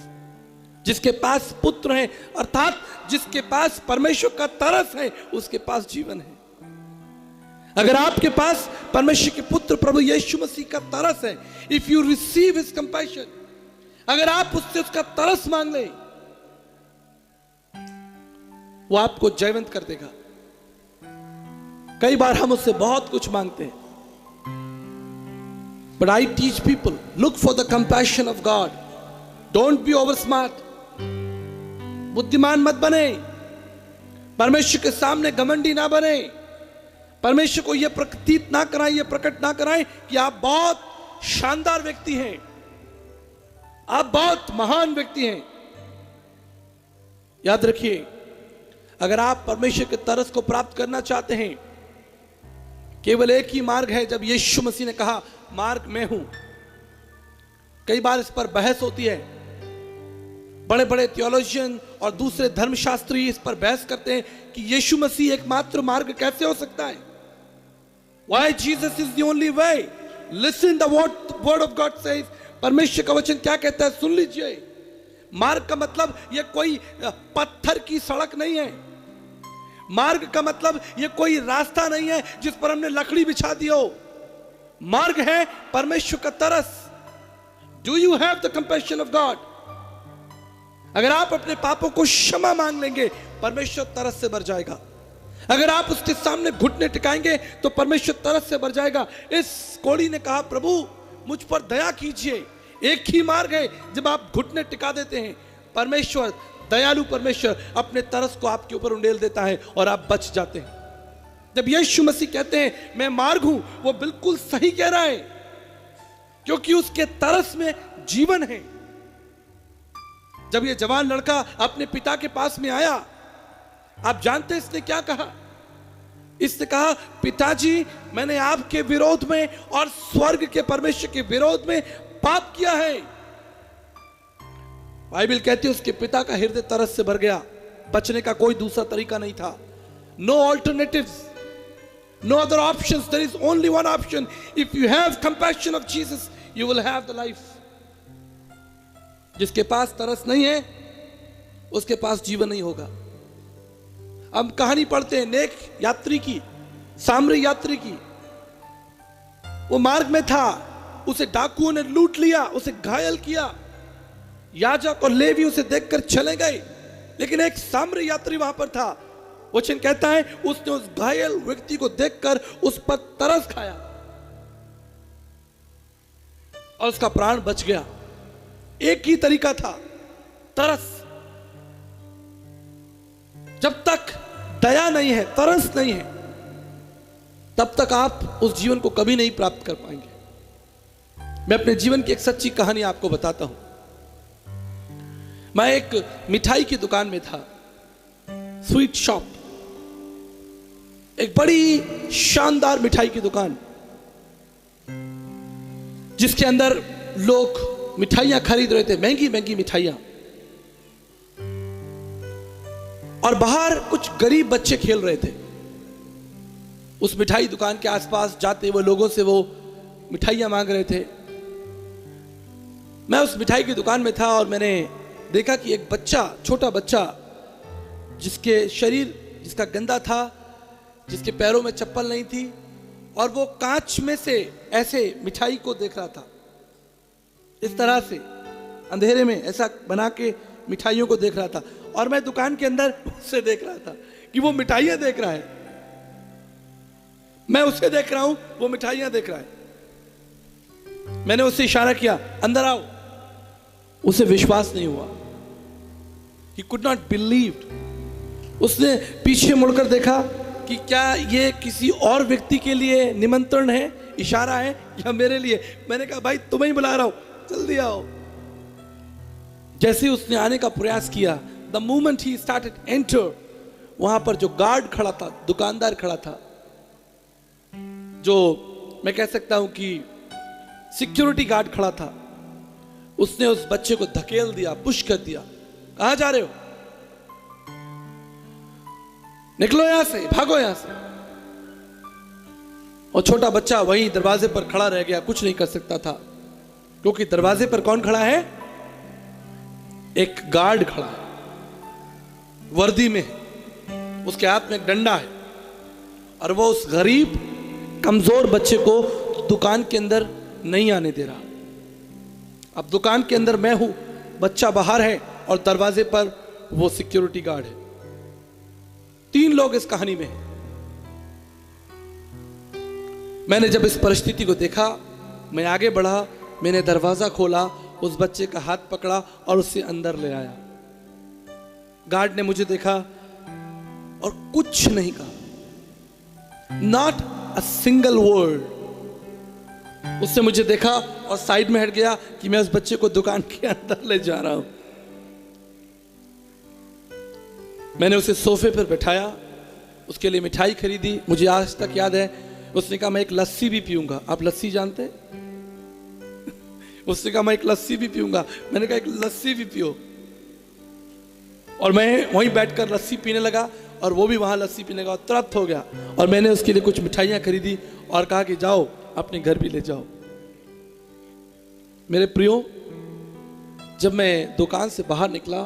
जिसके पास पुत्र है, अर्थात जिसके पास परमेश्वर का तरस है, उसके पास जीवन है। अगर आपके पास परमेश्वर के पुत्र प्रभु यीशु मसीह का तरस है, if you receive his compassion, अगर आप उससे उसका तरस मांग लें, वो आपको जयवंत कर देगा। कई बार हम उससे बहुत कुछ मांगते हैं, but I teach people, look for the compassion of God, don't be over smart. बुद्धिमान मत बने, परमेश्वर के सामने घमंडी ना बने, परमेश्वर को यह प्रतीत ना कराएं, यह प्रकट ना कराएं कि आप बहुत शानदार व्यक्ति हैं, आप बहुत महान व्यक्ति हैं। याद रखिए, अगर आप परमेश्वर के तरस को प्राप्त करना चाहते हैं, केवल एक ही मार्ग है। जब यीशु मसीह ने कहा मार्ग मैं हूं, कई बार इस पर बहस होती है, बड़े बड़े थियोलॉजियन और दूसरे धर्मशास्त्री इस पर बहस करते हैं कि यीशु मसीह एकमात्र मार्ग कैसे हो सकता है। Why Jesus is the only way? Listen the word of God says. परमेश्वर का वचन क्या कहता है, सुन लीजिए। मार्ग का मतलब यह कोई पत्थर की सड़क नहीं है। मार्ग का मतलब यह कोई रास्ता नहीं है जिस पर हमने लकड़ी बिछा दी हो। मार्ग है परमेश्वर का तरस। Do you have the compassion of God? अगर आप अपने पापों को क्षमा मांग लेंगे, परमेश्वर तरस से भर जाएगा। अगर आप उसके सामने घुटने टिकाएंगे तो परमेश्वर तरस से भर जाएगा। इस कोढ़ी ने कहा, प्रभु मुझ पर दया कीजिए। एक ही मार्ग है, जब आप घुटने टिका देते हैं, परमेश्वर, दयालु परमेश्वर अपने तरस को आपके ऊपर उंडेल देता है और आप बच जाते हैं। जब यीशु मसीह कहते हैं मैं मार्ग हूं, वो बिल्कुल सही कह रहा है, क्योंकि उसके तरस में जीवन है। जब ये जवान लड़का अपने पिता के पास में आया, आप जानते हैं इसने क्या कहा? इसने कहा, पिताजी मैंने आपके विरोध में और स्वर्ग के परमेश्वर के विरोध में पाप किया है। बाइबल कहती है उसके पिता का हृदय तरस से भर गया। बचने का कोई दूसरा तरीका नहीं था। No alternatives, no other options, there is only one option. If you have compassion of Jesus, you will have the life. जिसके पास तरस नहीं है, उसके पास जीवन नहीं होगा। हम कहानी पढ़ते हैं नेक यात्री की, सामरी यात्री की। वो मार्ग में था, उसे डाकुओं ने लूट लिया, उसे घायल किया। याजक और लेवी उसे देखकर चले गए, लेकिन एक सामरी यात्री वहां पर था। वचन कहता है उसने उस घायल व्यक्ति को देखकर उस पर तरस खाया और उसका प्राण बच गया। एक ही तरीका था, तरस। जब तक दया नहीं है, तरस नहीं है, तब तक आप उस जीवन को कभी नहीं प्राप्त कर पाएंगे। मैं अपने जीवन की एक सच्ची कहानी आपको बताता हूं। मैं एक मिठाई की दुकान में था, स्वीट शॉप, एक बड़ी शानदार मिठाई की दुकान, जिसके अंदर लोग मिठाइयां खरीद रहे थे, महंगी महंगी मिठाइयां। और बाहर कुछ गरीब बच्चे खेल रहे थे। उस मिठाई दुकान के आसपास जाते हुए लोगों से वो मिठाइयां मांग रहे थे। मैं उस मिठाई की दुकान में था और मैंने देखा कि एक बच्चा, छोटा बच्चा, जिसके शरीर, जिसका गंदा था, जिसके पैरों में चप्पल नहीं थी, और वो कांच में से ऐसे मिठाई को देख रहा था, इस तरह से अंधेरे में ऐसा बना के मिठाइयों को देख रहा था। और मैं दुकान के अंदर उससे देख रहा था कि वो मिठाइयां देख रहा है, मैं उसे देख रहा हूं, वो मिठाइयां देख रहा है। मैंने उससे इशारा किया, अंदर आओ। उसे विश्वास नहीं हुआ, he could not believe। उसने पीछे मुड़कर देखा कि क्या ये किसी और व्यक्ति के लिए निमंत्रण है, इशारा है, या मेरे लिए। मैंने कहा भाई तुम्हें ही बुला रहा हूं, जल्दी आओ। जैसे उसने आने का प्रयास किया, the moment he started enter, वहां पर जो गार्ड खड़ा था, दुकानदार खड़ा था, जो मैं कह सकता हूं कि सिक्योरिटी गार्ड खड़ा था, उसने उस बच्चे को धकेल दिया, पुश कर दिया। कहां जा रहे हो? निकलो यहां से, भागो यहां से। और छोटा बच्चा वहीं दरवाजे पर खड़ा रह गया, कुछ नहीं कर सकता था, क्योंकि दरवाजे पर कौन खड़ा है? एक गार्ड खड़ा है, वर्दी में, उसके हाथ में एक डंडा है, और वो उस गरीब कमजोर बच्चे को दुकान के अंदर नहीं आने दे रहा। अब दुकान के अंदर मैं हूं, बच्चा बाहर है, और दरवाजे पर वो सिक्योरिटी गार्ड है। लोग इस कहानी में हैं। मैंने जब इस परिस्थिति को देखा, मैं आगे बढ़ा, मैंने दरवाजा खोला, उस बच्चे का हाथ पकड़ा और उसे अंदर ले आया। गार्ड ने मुझे देखा और कुछ नहीं कहा, नॉट अ सिंगल वर्ड। उससे मुझे देखा और साइड में हट गया कि मैं उस बच्चे को दुकान के अंदर ले जा रहा हूं। मैंने उसे सोफे पर बैठाया, उसके लिए मिठाई खरीदी। मुझे आज तक याद है, उसने कहा मैं एक लस्सी भी पीऊंगा। आप लस्सी जानते हैं? उसने कहा मैं एक लस्सी भी पीऊंगा। मैंने कहा एक लस्सी भी पियो। और मैं वहीं बैठकर लस्सी पीने लगा और वो भी वहां लस्सी पीने का तुरंत हो गया। और मैंने उसके लिए कुछ मिठाइयां खरीदी और कहा कि जाओ अपने घर भी ले जाओ। मेरे प्रियो, जब मैं दुकान से बाहर निकला,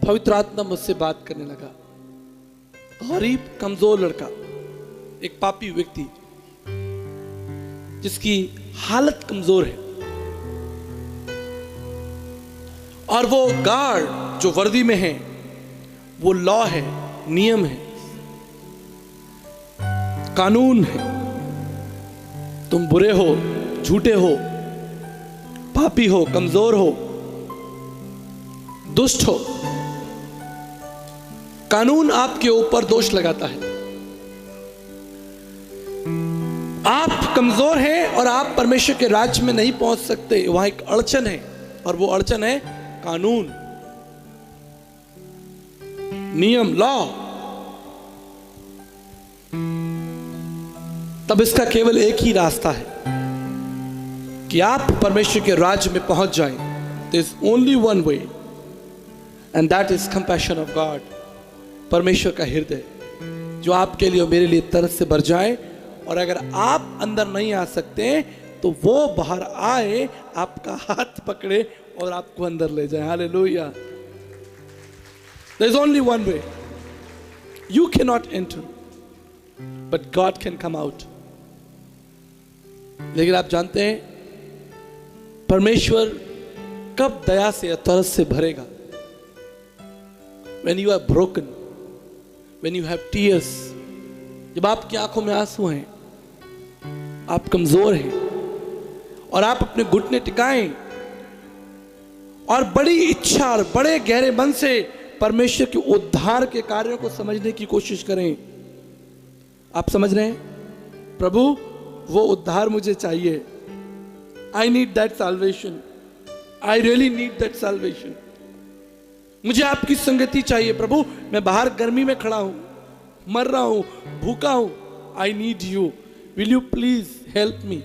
पवित्र आत्मा मुझसे बात करने लगा। गरीब कमजोर लड़का, एक पापी व्यक्ति जिसकी हालत कमजोर है, और वो गार्ड जो वर्दी में है, वो लॉ है, नियम है, कानून है। तुम बुरे हो, झूठे हो, पापी हो, कमजोर हो, दुष्ट हो, कानून आपके ऊपर दोष लगाता है। आप कमजोर हैं और आप परमेश्वर के राज्य में नहीं पहुंच सकते। वहां एक अड़चन है और वो अड़चन है कानून, नियम, लॉ। तब इसका केवल एक ही रास्ता है कि आप परमेश्वर के राज्य में पहुंच जाएं। There is only one way, and that is compassion of God. परमेश्वर का हृदय जो आपके लिए और मेरे लिए तरस से भर जाए। और अगर आप अंदर नहीं आ सकते तो वो बाहर आए, आपका हाथ पकड़े और आपको अंदर ले जाए। Hallelujah. There is only one way. You cannot enter, but God can come out. लेकिन आप जानते हैं परमेश्वर कब दया से या तरस से भरेगा? When you are broken, when you have tears, जब आपकी आंखों में आंसू हैं, आप कमजोर हैं और आप अपने घुटने टिकाएं और बड़ी इच्छा और बड़े गहरे मन से परमेश्वर के उद्धार के कार्यों को समझने की कोशिश करें। आप समझ रहे हैं? प्रभु, वो उद्धार मुझे चाहिए। I need that salvation. I really need that salvation. मुझे आपकी संगति चाहिए प्रभु। मैं बाहर गर्मी में खड़ा हूं, मर रहा हूं, भूखा हूं। I need you. Will you please help me?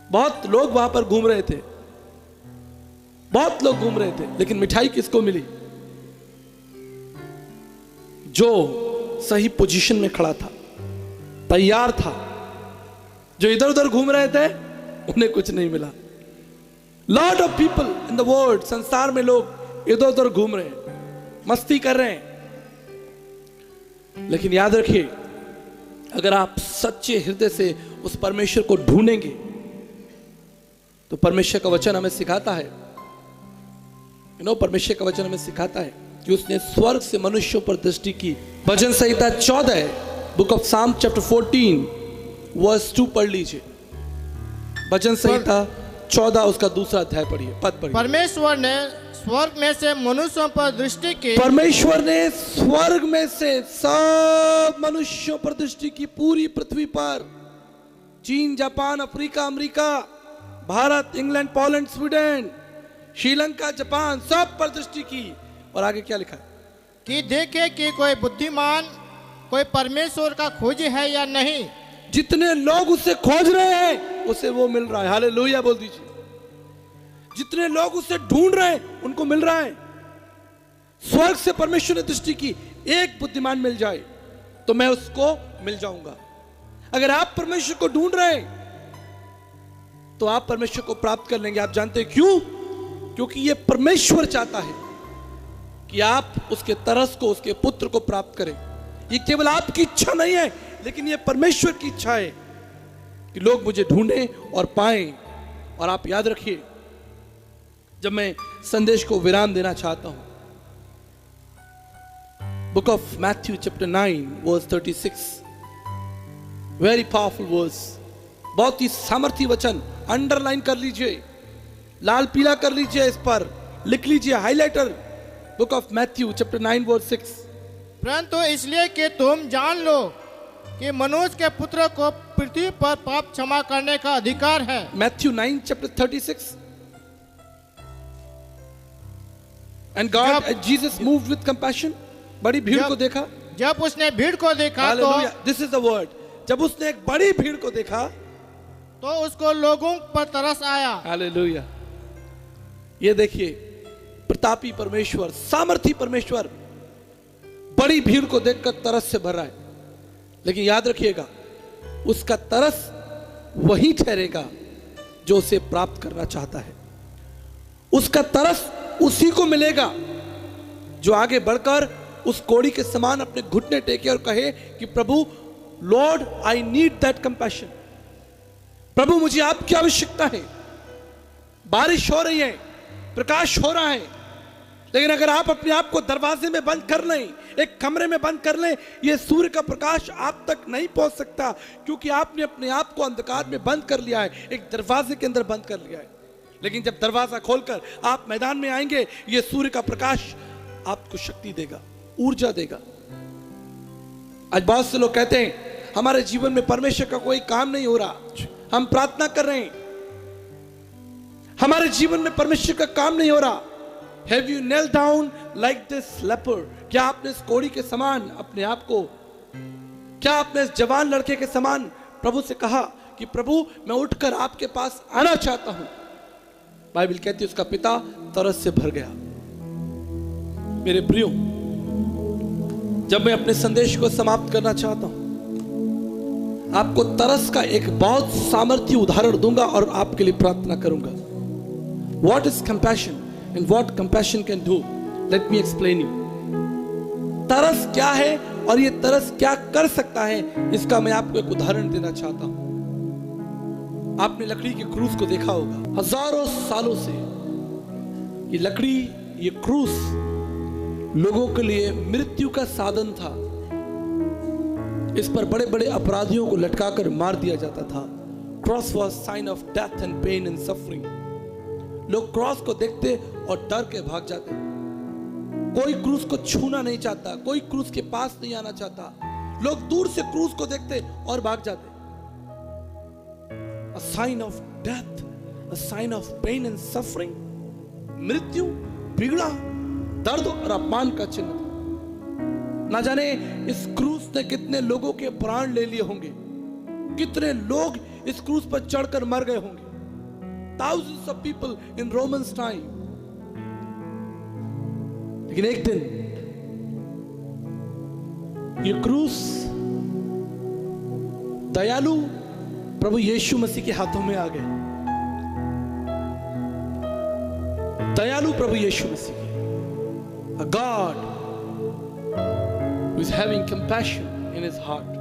बहुत लोग वहां पर घूम रहे थे, बहुत लोग घूम रहे थे, लेकिन मिठाई किसको मिली? जो सही पोजीशन में खड़ा था, तैयार था। जो इधर उधर घूम रहे थे उन्हें कुछ नहीं मिला। Lot of people in the world, संसार में लोग इधर उधर घूम रहे हैं, मस्ती कर रहे हैं। लेकिन याद रखिए, अगर आप सच्चे हृदय से उस परमेश्वर को ढूंढेंगे तो परमेश्वर का वचन हमें सिखाता है, परमेश्वर का वचन हमें सिखाता है कि उसने स्वर्ग से मनुष्यों पर दृष्टि की। भजन संहिता 14, बुक ऑफ साम चैप्टर 14 वर्स 2 पढ़ लीजिए। भजन संहिता 14 उसका दूसरा अध्याय पढ़िए, पद पढ़िए। परमेश्वर ने स्वर्ग में से मनुष्यों पर दृष्टि की। परमेश्वर ने स्वर्ग में से सब मनुष्यों पर दृष्टि की, पूरी पृथ्वी पर। चीन, Japan, Africa, America, Bharat, England, Poland, Sweden, Sri Lanka, Japan, सब पर दृष्टि की। और आगे क्या लिखा? कि देखे कि कोई बुद्धिमान, कोई परमेश्वर का खोजी है या नहीं। जितने लोग उसे खोज रहे हैं उसे वो मिल रहा है। हालेलुया बोल दीजिए। जितने लोग उसे ढूंढ रहे हैं उनको मिल रहा है। स्वर्ग से परमेश्वर ने दृष्टि की, एक बुद्धिमान मिल जाए तो मैं उसको मिल जाऊंगा। अगर आप परमेश्वर को ढूंढ रहे हैं तो आप परमेश्वर को प्राप्त कर लेंगे। आप जानते हैं क्यों? क्योंकि ये परमेश्वर चाहता है कि आप उसके तरस को, उसके पुत्र को प्राप्त करें। ये केवल आपकी इच्छा नहीं है, लेकिन ये परमेश्वर की इच्छा है कि लोग मुझे ढूंढें और पाएं। और आप याद रखिए, जब मैं संदेश को विराम देना चाहता हूं Book of Matthew chapter 9 verse 36. Very powerful verse. बहुत ही सामर्थी वचन, अंडरलाइन कर लीजिए, लाल पीला कर लीजिए, इस पर लिख लीजिए, highlighter. Book of Matthew chapter 9 verse 6. परंतु इसलिए कि तुम जान लो कि मनुष्य के पुत्र को पृथ्वी पर पाप क्षमा करने का अधिकार है. Matthew 9 chapter 36. And God, Jesus moved with compassion. बड़ी भीड़ को देखा. जब उसने भीड़ को देखा Hallelujah. This is the word. जब उसने एक बड़ी भीड़ को देखा तो उसको लोगों पर तरस आया. Hallelujah. ये देखिए, प्रतापी परमेश्वर, सामर्थी परमेश्वर बड़ी भीड़ को देखकर तरस से भर रहा है. लेकिन याद रखिएगा, उसका तरस वही ठहरेगा जो उसे प्राप्त करना चाहता है. उसका तरस उसी को मिलेगा जो आगे बढ़कर उस कोड़ी के समान अपने घुटने टेके और कहे कि प्रभु, Lord, I need that compassion. प्रभु, मुझे आपकी आवश्यकता है. बारिश हो रही है, प्रकाश हो रहा है, लेकिन अगर आप अपने आप को दरवाजे में बंद कर लें, एक कमरे में बंद कर लें, यह सूर्य का प्रकाश आप तक नहीं पहुंच सकता, क्योंकि आपने अपने आप को अंधकार में बंद कर लिया है, एक दरवाजे के अंदर बंद कर लिया है. लेकिन जब दरवाजा खोलकर आप मैदान में आएंगे, यह सूर्य का प्रकाश आपको शक्ति देगा, ऊर्जा देगा. आज बहुत से लोग कहते हैं हमारे जीवन में परमेश्वर का कोई काम नहीं हो रहा, हम प्रार्थना कर रहे हैं, हमारे जीवन में परमेश्वर का काम नहीं हो रहा. Have you knelt down like this leper? क्या आपने इस कोढ़ी के समान अपने आप को, क्या आपने इस जवान लड़के के समान प्रभु से कहा कि प्रभु, मैं उठकर आपके पास आना चाहता हूं? बाइबल कहती है उसका पिता तरस से भर गया. मेरे प्रियो, जब मैं अपने संदेश को समाप्त करना चाहता हूं, आपको तरस का एक बहुत सामर्थ्य उदाहरण दूंगा और आपके लिए प्रार्थना करूंगा. What is compassion and what compassion can do? Let me explain you. तरस क्या है और ये तरस क्या कर सकता है, इसका मैं आपको एक उदाहरण देना चाहता हूं. आपने लकड़ी के क्रूस को देखा होगा. हजारों सालों से ये लकड़ी, ये क्रूस लोगों के लिए मृत्यु का साधन था. इस पर बड़े बड़े अपराधियों को लटकाकर मार दिया जाता था. Cross was sign of death and pain and suffering. लोग क्रॉस को देखते और डर के भाग जाते. कोई क्रूस को छूना नहीं चाहता, कोई क्रूस के पास नहीं आना चाहता. लोग दूर से क्रूस को देखते और भाग जाते. A sign of death, a sign of pain and suffering. मृत्यु, पीड़ा, दर्द और अपमान का चिन्ह था. ना जाने इस क्रूस ने कितने लोगों के प्राण ले लिए होंगे, कितने लोग इस क्रूस पर चढ़कर मर गए होंगे. Thousands of people in Romans time. लेकिन एक दिन ये क्रूस दयालु प्रभु यीशु मसीह के हाथों में आ गए. दयालु प्रभु यीशु मसीह, a God who is having compassion in his heart.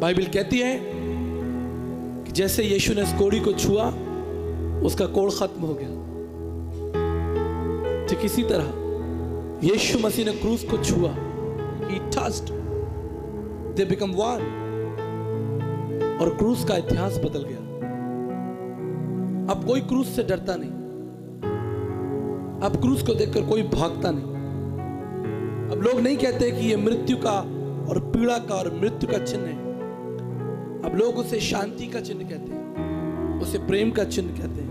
Bible कहती है कि जैसे यीशु ने इस कोढ़ी को छुआ, उसका कोढ़ खत्म हो गया. ठीक इसी तरह यीशु मसीह ने क्रूस को छुआ. He touched, they become one. और क्रूस का इतिहास बदल गया. अब कोई क्रूस से डरता नहीं, अब क्रूस को देखकर कोई भागता नहीं. अब लोग नहीं कहते कि यह मृत्यु का और पीड़ा का और मृत्यु का चिन्ह है. अब लोग उसे शांति का चिन्ह कहते हैं, उसे प्रेम का चिन्ह कहते हैं.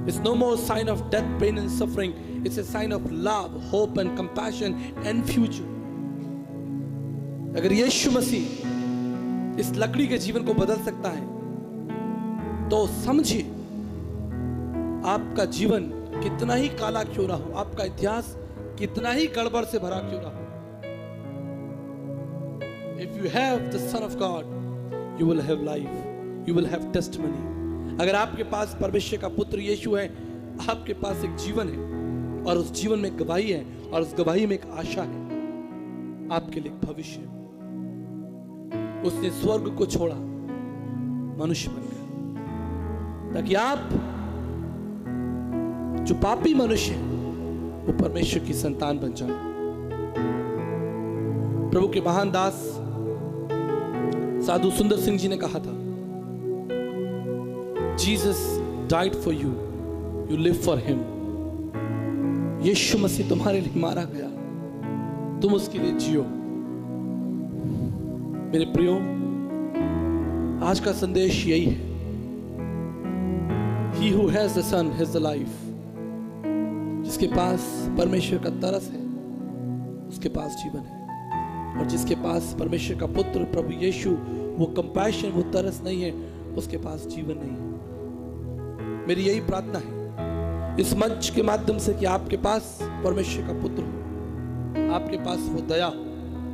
It's no more sign of death, pain and suffering. It's a sign of love, hope and compassion and future. अगर यीशु मसीह इस लकड़ी के जीवन को बदल सकता है, तो समझिए आपका जीवन कितना ही काला क्यों ना हो, आपका इतिहास कितना ही गड़बड़ से भरा क्यों ना हो. If you have the Son of God, you will have life, you will have testimony. अगर आपके पास परमेश्वर का पुत्र यीशु है, आपके पास एक जीवन है और उस जीवन में गवाही है और उस गवाही में एक आशा है, आपके लिए भविष्य. उसने स्वर्ग को छोड़ा, मनुष्य बन गया, ताकि आप जो पापी मनुष्य हैं वो परमेश्वर की संतान बन जाए। प्रभु के महान दास साधु सुंदर सिंह जी ने कहा था, Jesus died for you, you live for him. यीशु मसीह तुम्हारे लिए मारा गया, तुम उसके लिए जियो। मेरे प्रियो, आज का संदेश यही है, He who has the Son has the life। जिसके पास परमेश्वर का तरस है उसके पास जीवन है, और जिसके पास परमेश्वर का पुत्र प्रभु यीशु वो कंपैशन, वो तरस नहीं है, उसके पास जीवन नहीं है। मेरी यही प्रार्थना है इस मंच के माध्यम से कि आपके पास परमेश्वर का पुत्र हो, आपके पास वो दया,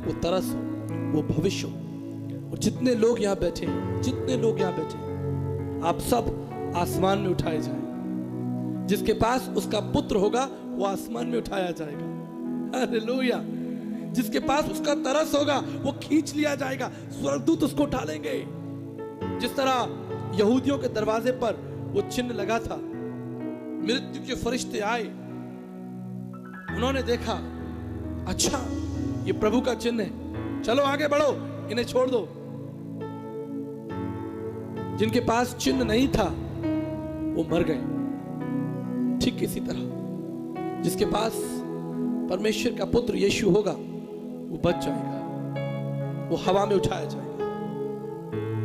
वो तरस हो, वो भविष्य हो। और जितने लोग यहाँ बैठे हैं, जितने लोग यहाँ बैठे हैं, आप सब आसमान में उठाए जाएं। जिसके पास उसका पुत्र होगा वो आसमान में उठाया जाएगा। हालेलुया। जिसके पास उसका तरस होगा वो खींच लिया जाएगा, स्वर्गदूत उसको उठा लेंगे। जिस तरह यहूदियों के दरवाजे पर वो चिन्ह लगा था, मृत्यु के फरिश्ते आए, उन्होंने देखा, अच्छा ये प्रभु का चिन्ह है, चलो आगे बढ़ो, इन्हें छोड़ दो। जिनके पास चिन्ह नहीं था वो मर गए। ठीक इसी तरह जिसके पास परमेश्वर का पुत्र यीशु होगा वो बच जाएगा, वो हवा में उठाया जाएगा।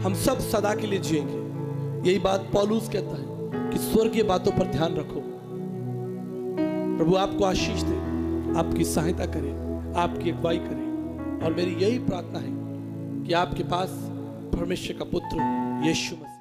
हम सब सदा के लिए जिएंगे। यही बात पौलुस कहता है कि स्वर्गीय बातों पर ध्यान रखो। प्रभु आपको आशीष दे, आपकी सहायता करे, आपकी अगुवाई करे। और मेरी यही प्रार्थना है कि आपके पास परमेश्वर का पुत्र यीशु मसीह